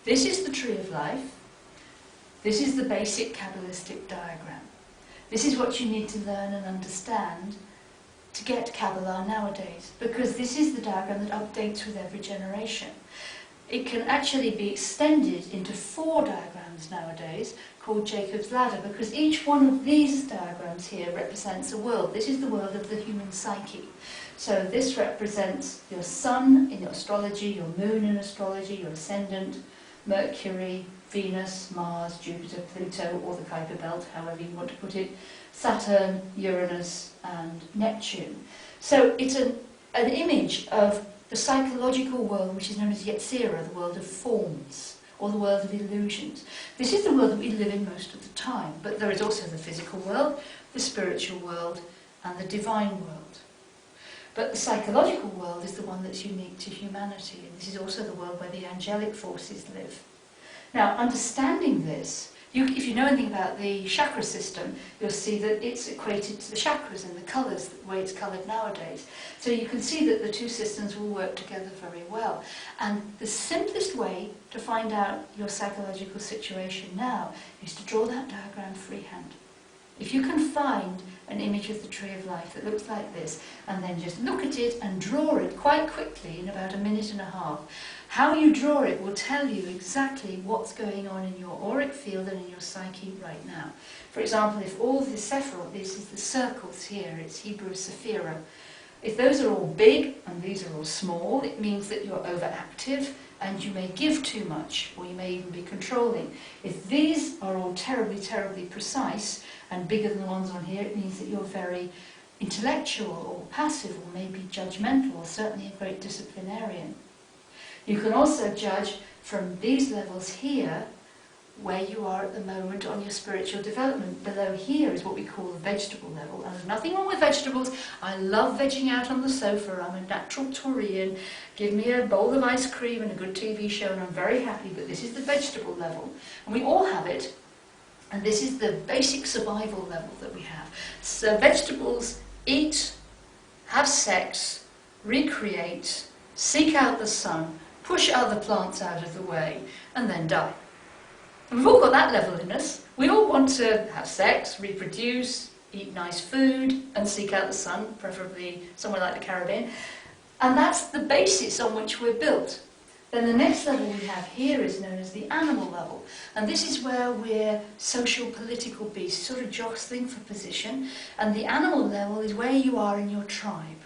This is the tree of life. This is the basic Kabbalistic diagram. This is what you need to learn and understand to get Kabbalah nowadays, because this is the diagram that updates with every generation. It can actually be extended into 4 diagrams nowadays called Jacob's Ladder, because each one of these diagrams here represents a world. This is the world of the human psyche. So this represents your sun in your astrology, your moon in astrology, your ascendant, Mercury, Venus, Mars, Jupiter, Pluto, or the Kuiper Belt, however you want to put it, Saturn, Uranus, and Neptune. So it's an image of the psychological world, which is known as Yetzirah, the world of forms, or the world of illusions. This is the world that we live in most of the time, but there is also the physical world, the spiritual world, and the divine world. But the psychological world is the one that's unique to humanity, and this is also the world where the angelic forces live. Now, understanding this, if you know anything about the chakra system, you'll see that it's equated to the chakras and the colours, the way it's coloured nowadays. So you can see that the two systems will work together very well. And the simplest way to find out your psychological situation now is to draw that diagram freehand. If you can find an image of the tree of life that looks like this, and then just look at it and draw it quite quickly in about 1.5 minutes, how you draw it will tell you exactly what's going on in your auric field and in your psyche right now. For example, if all the sephirot, this is the circles here, it's Hebrew sephira, if those are all big and these are all small, it means that you're overactive and you may give too much, or you may even be controlling. If these are all terribly, terribly precise and bigger than the ones on here, it means that you're very intellectual or passive or maybe judgmental, or certainly a great disciplinarian. You can also judge from these levels here where you are at the moment on your spiritual development. Below here is what we call the vegetable level. And there's nothing wrong with vegetables. I love vegging out on the sofa. I'm a natural Taurian. Give me a bowl of ice cream and a good TV show and I'm very happy. But this is the vegetable level. And we all have it. And this is the basic survival level that we have. So vegetables eat, have sex, recreate, seek out the sun, push other plants out of the way, and then die. And we've all got that level in us. We all want to have sex, reproduce, eat nice food, and seek out the sun, preferably somewhere like the Caribbean. And that's the basis on which we're built. Then the next level we have here is known as the animal level. And this is where we're social political beasts, sort of jostling for position. And the animal level is where you are in your tribe.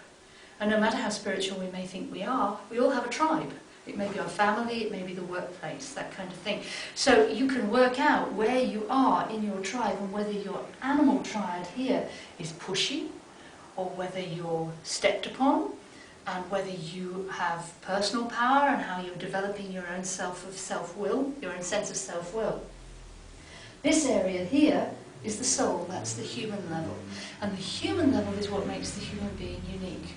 And no matter how spiritual we may think we all have a tribe. It may be our family, it may be the workplace, that kind of thing. So you can work out where you are in your tribe and whether your animal triad here is pushy, or whether you're stepped upon, and whether you have personal power and how you're developing your own self-will, your own sense of self-will. This area here is the soul, that's the human level. And the human level is what makes the human being unique.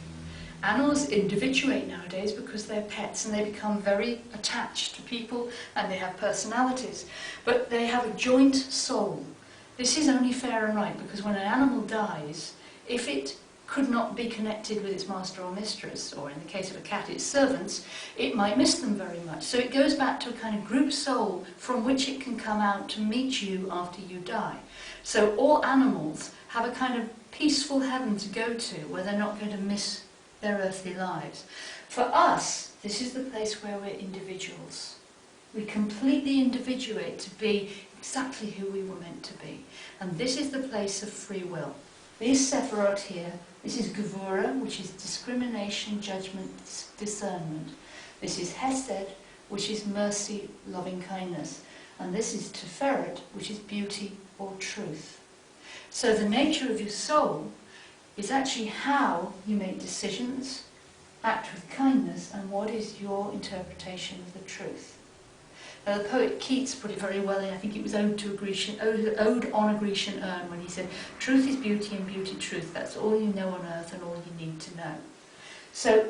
Animals individuate nowadays because they're pets and they become very attached to people and they have personalities. But they have a joint soul. This is only fair and right because when an animal dies, if it could not be connected with its master or mistress, or in the case of a cat, its servants, it might miss them very much. So it goes back to a kind of group soul from which it can come out to meet you after you die. So all animals have a kind of peaceful heaven to go to where they're not going to miss their earthly lives. For us, this is the place where we're individuals. We completely individuate to be exactly who we were meant to be. And this is the place of free will. These sephirot here, this is Gevura, which is discrimination, judgment, discernment. This is Hesed, which is mercy, loving kindness. And this is Tiferet, which is beauty or truth. So the nature of your soul is actually how you make decisions, act with kindness, and what is your interpretation of the truth. Now the poet Keats put it very well in, I think it was Ode on a Grecian Urn, when he said, truth is beauty and beauty truth, that's all you know on earth and all you need to know. So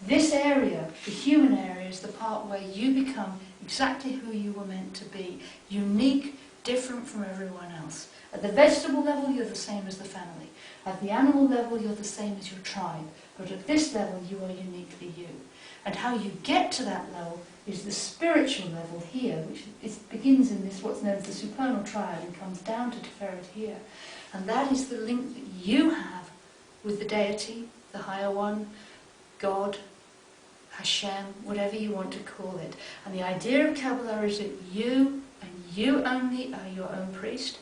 this area, the human area, is the part where you become exactly who you were meant to be, unique, different from everyone else. At the vegetable level, you're the same as the family. At the animal level, you're the same as your tribe. But at this level, you are uniquely you. And how you get to that level is the spiritual level here, which begins in this what's known as the supernal triad and comes down to Tiferet here. And that is the link that you have with the deity, the higher one, God, Hashem, whatever you want to call it. And the idea of Kabbalah is that you, and you only, are your own priest.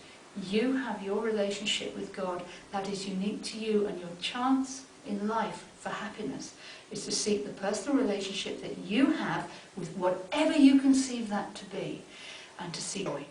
You have your relationship with God that is unique to you, and your chance in life for happiness is to seek the personal relationship that you have with whatever you conceive that to be, and to seek joy.